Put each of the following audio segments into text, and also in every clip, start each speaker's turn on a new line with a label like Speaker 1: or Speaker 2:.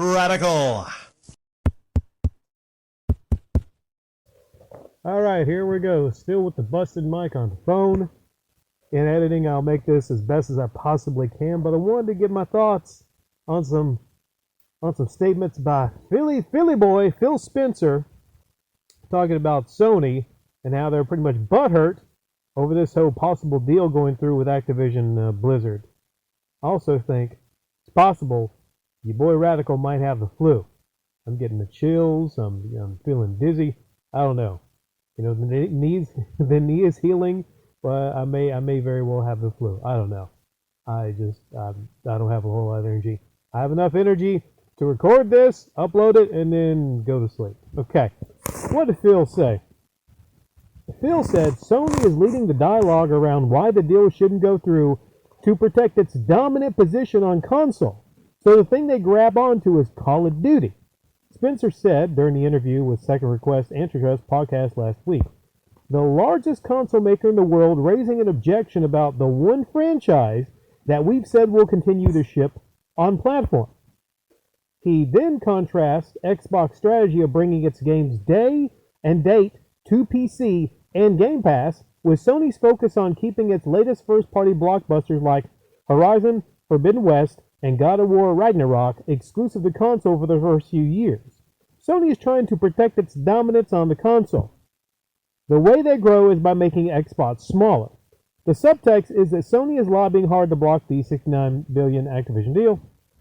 Speaker 1: Radical.
Speaker 2: All right, here we go. Still with the busted mic on the phone. In editing, I'll make this as best as I possibly can, but I wanted to give my thoughts on some statements by Philly boy Phil Spencer talking about Sony and how they're pretty much butthurt over this whole possible deal going through with Activision Blizzard. I also think it's possible your boy Radical might have the flu. I'm getting the chills. I'm feeling dizzy. I don't know. You know, the knee is healing, but I may very well have the flu. I don't know. I don't have a whole lot of energy. I have enough energy to record this, upload it, and then go to sleep. Okay. What did Phil say? Phil said Sony is leading the dialogue around why the deal shouldn't go through to protect its dominant position on console. So the thing they grab onto is Call of Duty. Spencer said during the interview with Second Request Antitrust podcast last week, the largest console maker in the world raising an objection about the one franchise that we've said will continue to ship on platform. He then contrasts Xbox strategy of bringing its games day and date to PC and Game Pass with Sony's focus on keeping its latest first-party blockbusters like Horizon, Forbidden West, and God of War Ragnarok exclusive to console for the first few years. Sony is trying to protect its dominance on the console. The way they grow is by making Xbox smaller. The subtext is that Sony is lobbying hard to block the $69 billion Activision deal,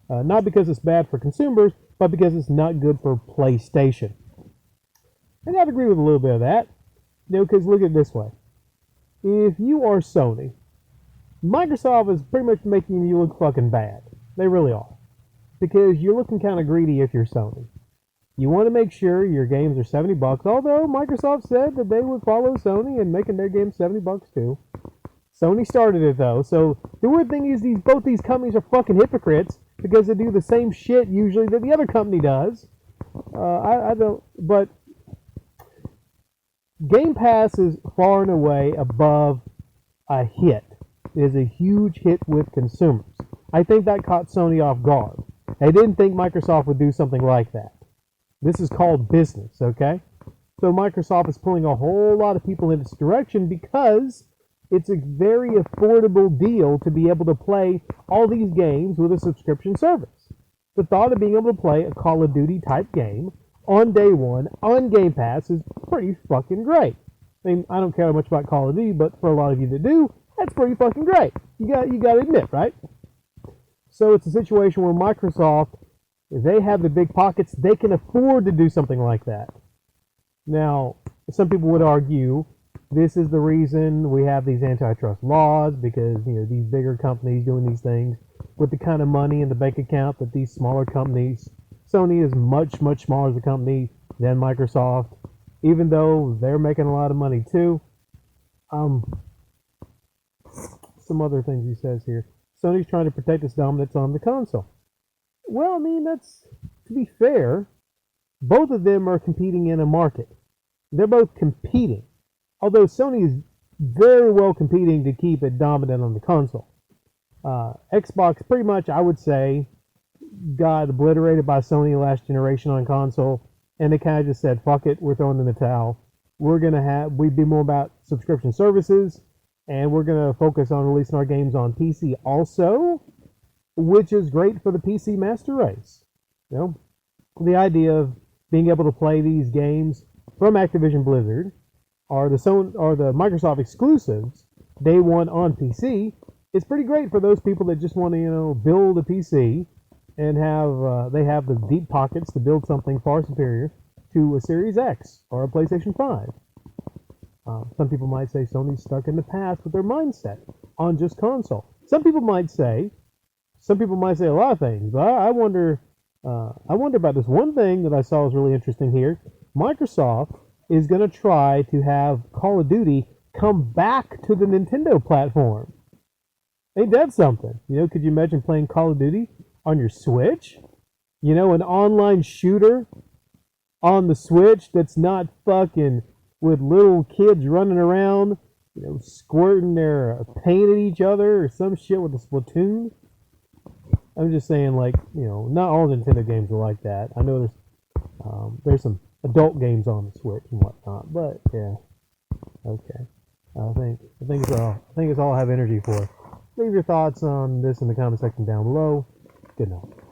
Speaker 2: not because it's bad for consumers, but because it's not good for PlayStation. And I'd agree with a little bit of that, because look at it this way. If you are Sony, Microsoft is pretty much making you look fucking bad. They really are. Because you're looking kind of greedy if you're Sony. You want to make sure your games are $70, although Microsoft said that they would follow Sony and making their games $70 too. Sony started it though, so the weird thing is both these companies are fucking hypocrites because they do the same shit usually that the other company does. I don't, but Game Pass is far and away above a hit. It is a huge hit with consumers. I think that caught Sony off guard. They didn't think Microsoft would do something like that. This is called business, okay? So Microsoft is pulling a whole lot of people in this direction because it's a very affordable deal to be able to play all these games with a subscription service. The thought of being able to play a Call of Duty type game on day one on Game Pass is pretty fucking great. I mean, I don't care much about Call of Duty, but for a lot of you that do, that's pretty fucking great. You got to admit, right? So it's a situation where Microsoft, if they have the big pockets, they can afford to do something like that. Now, some people would argue this is the reason we have these antitrust laws because, these bigger companies doing these things with the kind of money in the bank account that these smaller companies, Sony is much, much smaller as a company than Microsoft, even though they're making a lot of money too. Some other things he says here. Sony's trying to protect its dominance on the console. Well, I mean, that's, to be fair, both of them are competing in a market. They're both competing. Although Sony is very well competing to keep it dominant on the console. Xbox pretty much, I would say, got obliterated by Sony last generation on console, and they kind of just said, fuck it, we're throwing in the towel. We'd be more about subscription services, and we're going to focus on releasing our games on PC also, which is great for the PC master race. The idea of being able to play these games from Activision Blizzard or the Microsoft exclusives day one on PC is pretty great for those people that just want to build a PC and they have the deep pockets to build something far superior to a Series X or a PlayStation 5. Some people might say Sony's stuck in the past with their mindset on just console. Some people might say a lot of things, but I wonder about this one thing that I saw was really interesting here. Microsoft is going to try to have Call of Duty come back to the Nintendo platform. Ain't that something? Could you imagine playing Call of Duty on your Switch? An online shooter on the Switch that's not fucking with little kids running around, squirting their paint at each other or some shit with a Splatoon. I'm just saying, like, not all Nintendo games are like that. I know there's some adult games on the Switch and whatnot, but yeah, okay. I think it's all I have energy for. Leave your thoughts on this in the comment section down below. Good night.